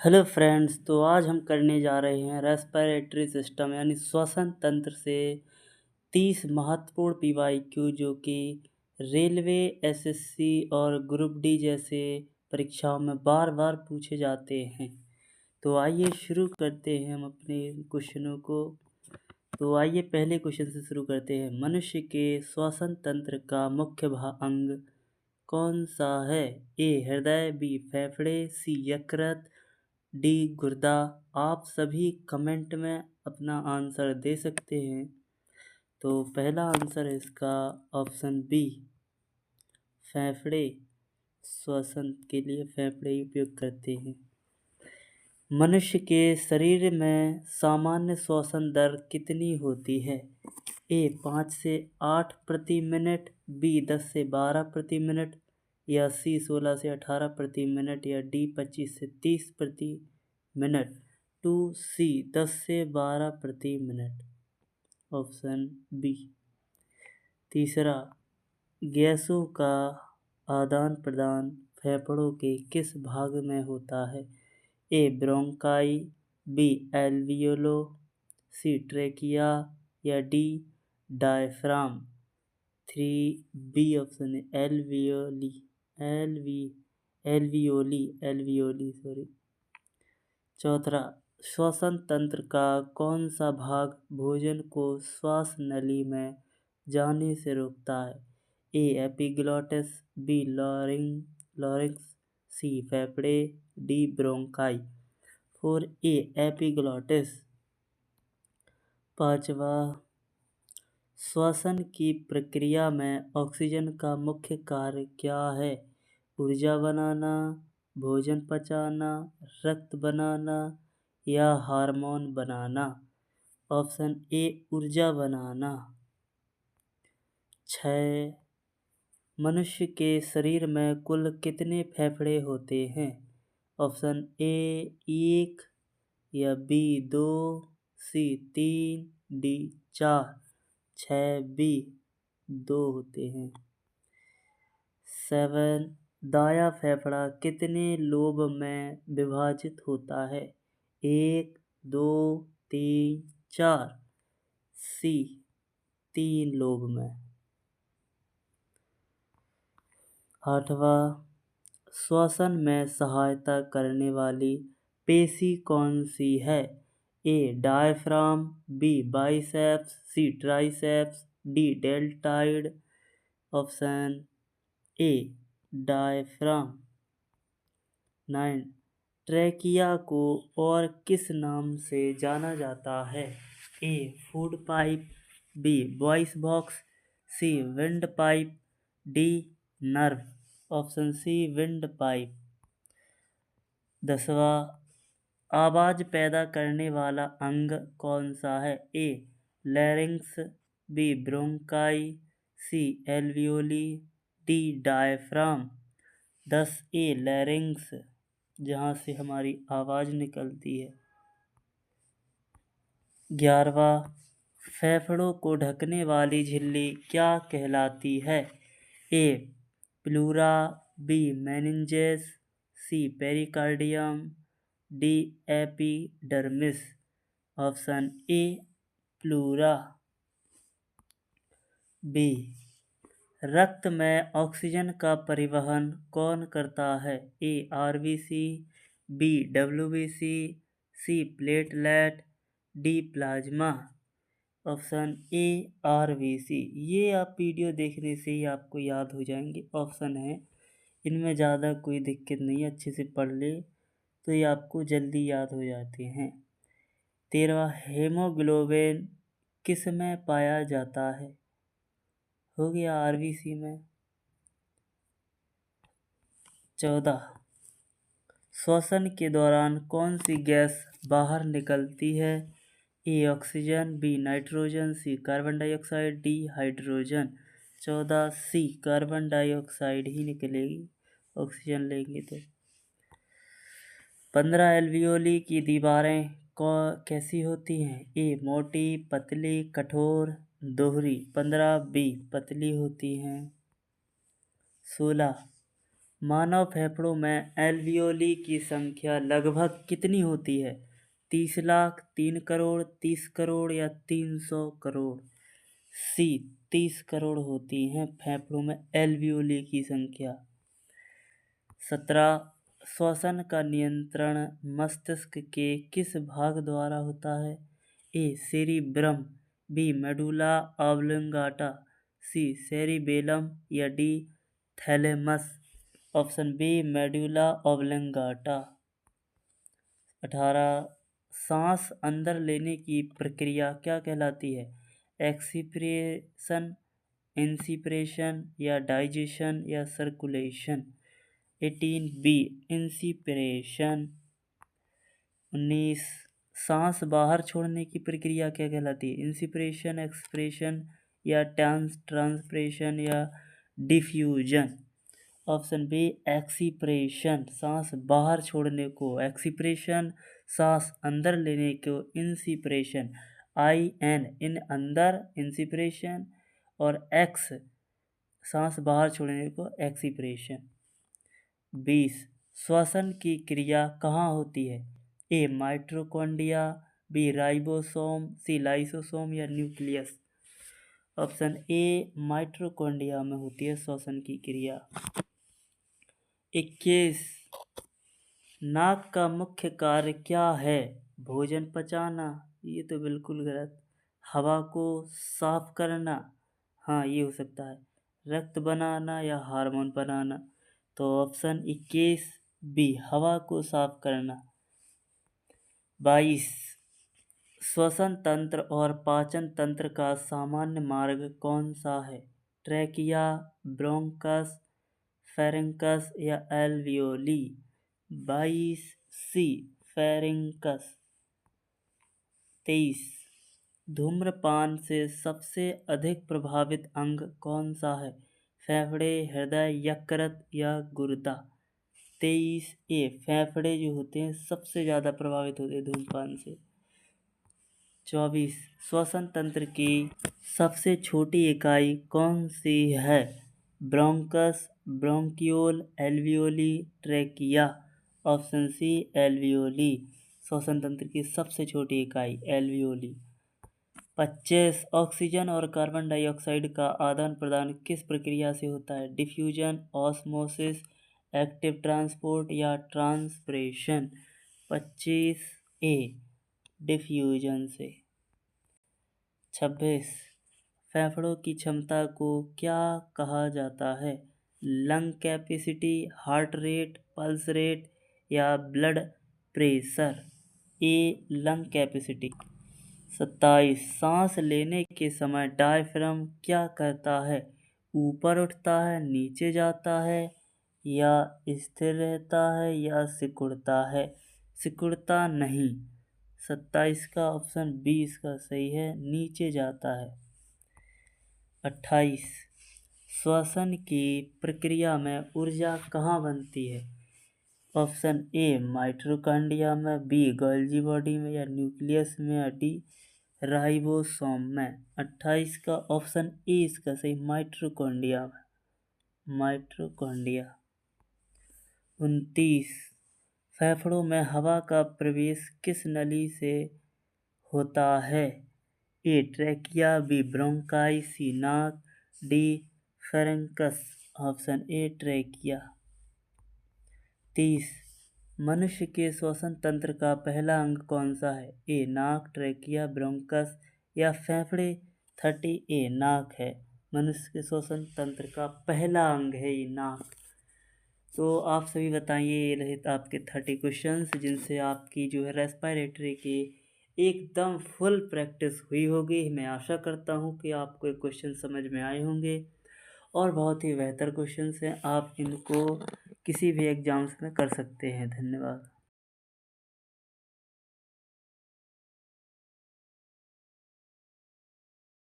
Hello friends, तो आज हम करने जा रहे हैं रेस्पिरेटरी सिस्टम यानी श्वसन तंत्र से 30 महत्वपूर्ण पीवाईक्यू जो कि रेलवे, एसएससी और ग्रुप डी जैसे परीक्षाओं में बार बार पूछे जाते हैं। तो आइए शुरू करते हैं हम अपने क्वेश्चनों को। तो आइए पहले क्वेश्चन से शुरू करते हैं। मनुष्य के श्वसन तंत्र का मुख्य अंग कौन सा है? ए हृदय, बी फेफड़े, सी यकृत, डी गुर्दा। आप सभी कमेंट में अपना आंसर दे सकते हैं। तो पहला आंसर है इसका ऑप्शन बी, फेफड़े। श्वसन के लिए फेफड़े उपयोग करते हैं। मनुष्य के शरीर में सामान्य श्वसन दर कितनी होती है? ए 5 से 8 प्रति मिनट, बी 10 से 12 प्रति मिनट, या सी 16 से 18 प्रति मिनट, या डी 25 से 30 प्रति मिनट। टू सी 10 से 12 प्रति मिनट, ऑप्शन बी। तीसरा, गैसों का आदान प्रदान फेफड़ों के किस भाग में होता है? ए ब्रोंकाई, बी एल्वियोलो, सी ट्रेकिया, या डी डायफ्राम। 3 बी ऑप्शन है एल्वियोली सॉरी। चौथा, श्वसन तंत्र का कौन सा भाग भोजन को श्वास नली में जाने से रोकता है? ए एपिग्लॉटिस, बी लॉरिंक्स, सी फेफड़े, डी ब्रोंकाई। 4 A epiglottis. पांचवा, श्वसन की प्रक्रिया में ऑक्सीजन का मुख्य कार्य क्या है? ऊर्जा बनाना, भोजन पचाना, रक्त बनाना, या हार्मोन बनाना। ऑप्शन ए ऊर्जा बनाना। 6 मनुष्य के शरीर में कुल कितने फेफड़े होते हैं? ऑप्शन ए 1, या बी 2, सी 3, डी 4। 6 बी 2 होते हैं। 7 दायां फेफड़ा कितने लोब में विभाजित होता है? 1, 2, 3, 4। सी 3 लोब में। 8वां, श्वसन में सहायता करने वाली पेशी कौन सी है? A diaphragm, B biceps, C triceps, D deltoid. Option A diaphragm. 9 trachea को और किस नाम से जाना जाता है? A food pipe, B voice box, C windpipe, D nerve. Option C windpipe. 10वां, आवाज पैदा करने वाला अंग कौन सा है? A larynx, B bronchi, C alveoli, D diaphragm. 10 A larynx, जहाँ से हमारी आवाज़ निकलती है। 11वां, फेफड़ों को ढकने वाली झिल्ली क्या कहलाती है? A pleura, B meninges, C pericardium, D epidermis. Option A pleura. B रक्त में ऑक्सीजन का परिवहन कौन करता है? A RBC, B WBC, C platelet, D plasma. Option A RBC. ये आप वीडियो देखने से ही आपको याद हो जाएंगे ऑप्शन है, इनमें ज़्यादा कोई दिक्कत नहीं, अच्छे से पढ़ ले तो ये आपको जल्दी याद हो जाते हैं। 13वां, हेमोग्लोबिन किस में पाया जाता है? हो गया आरबीसी में। 14 श्वसन के दौरान कौन सी गैस बाहर निकलती है? A oxygen, B nitrogen, C carbon dioxide, D hydrogen. 14 C carbon dioxide ही निकलेगी, ऑक्सीजन लेंगे तो। 15 एल्वियोली की दीवारें कैसी होती हैं? ए मोटी, पतली, कठोर, दोहरी। 15 बी पतली होती हैं। 16 मानव फेफड़ों में एल्वियोली की संख्या लगभग कितनी होती है? 30 लाख, 3 करोड़, 30 करोड़ या 300 करोड़? सी 30 करोड़ होती हैं फेफड़ों में एल्वियोली की संख्या। 17 श्वसन का नियंत्रण मस्तिष्क के किस भाग द्वारा होता है? A cerebrum, B medulla oblongata, C cerebellum या D thalamus? Option B medulla oblongata. 18 सांस अंदर लेने की प्रक्रिया क्या कहलाती है? एक्सपीरेशन, इंसिपरेशन या डाइजेशन या सर्कुलेशन? 18 बी इंसिपरेशन। 19 सांस बाहर छोड़ने की प्रक्रिया क्या कहलाती है? इंसिपरेशन, एक्सप्रेशन या ट्रांसप्रेशन या डिफ्यूजन? ऑप्शन बी एक्सप्रेशन, सांस बाहर छोड़ने को एक्सप्रेशन, सांस अंदर लेने को इंसिपरेशन। इन अंदर इंसिपरेशन और एक्स सांस बाहर छोड़ने को एक्सप्रेशन। 20 श्वसन की क्रिया कहाँ होती है? ए माइटोकॉन्ड्रिया, बी राइबोसोम, सी लाइसोसोम या न्यूक्लियस? ऑप्शन ए माइटोकॉन्ड्रिया में होती है श्वसन की क्रिया। 21 नाक का मुख्य कार्य क्या है? भोजन पचाना, ये तो बिल्कुल गलत। हवा को साफ करना, हाँ ये हो सकता है। रक्त बनाना या हार्मोन बनाना? तो ऑप्शन 21 बी हवा को साफ करना। 22 श्वसन तंत्र और पाचन तंत्र का सामान्य मार्ग कौन सा है? ट्रैकिया, ब्रोंकस, फेरेंकस या एल्वियोली? 22 सी फेरेंकस। 23 धूम्रपान से सबसे अधिक प्रभावित अंग कौन सा है? फेफड़े, हृदय, यकृत या गुर्दा? 23 ए फेफड़े जो होते हैं सबसे ज़्यादा प्रभावित होते हैं धूम्रपान से। 24 श्वसन तंत्र की सबसे छोटी इकाई कौन सी है? Bronchus, bronchiole, alveoli, trachea? Option C alveoli, श्वसन तंत्र की सबसे छोटी इकाई एल्वियोली। 25 ऑक्सीजन और कार्बन डाइऑक्साइड का आदान प्रदान किस प्रक्रिया से होता है? डिफ्यूजन, ऑस्मोसिस, एक्टिव ट्रांसपोर्ट या ट्रांसप्रेशन? 25 ए डिफ्यूजन से। 26 फेफड़ों की क्षमता को क्या कहा जाता है? Lung capacity, heart rate, pulse rate या ब्लड प्रेशर? ए लंग कैपेसिटी। 27 सांस लेने के समय डायफ्राम क्या करता है? ऊपर उठता है, नीचे जाता है या स्थिर रहता है या सिकुड़ता है? सिकुड़ता नहीं। 27 का ऑप्शन बी इसका सही है, नीचे जाता है। 28 श्वसन की प्रक्रिया में ऊर्जा कहाँ बनती है? ऑप्शन ए माइटोकॉन्ड्रिया में, बी गोल्गी बॉडी में या न्यूक्लियस में या डी राइबोसोम में? 28 का ऑप्शन ए इसका सही, माइटोकॉन्ड्रिया में, माइटोकॉन्ड्रिया। 29 फेफड़ों में हवा का प्रवेश किस नली से होता है? A trachea, B bronchi, C नाक, D pharynx? Option A trachea. 30 मनुष्य के श्वसन तंत्र का पहला अंग कौन सा है? ए नाक, ट्रैकिया, ब्रोंकस या फेफड़े? 30 ए नाक है, मनुष्य के श्वसन तंत्र का पहला अंग है ये नाक। तो आप सभी बताइए, ये रहे आपके 30 क्वेश्चंस जिनसे आपकी जो है रेस्पिरेटरी की एकदम फुल प्रैक्टिस हुई होगी। मैं आशा करता हूँ कि आपको ये क्वेश्चन समझ में आए होंगे और बहुत ही बेहतर क्वेश्चंस हैं, आप इनको किसी भी एग्जाम्स में कर सकते हैं। धन्यवाद।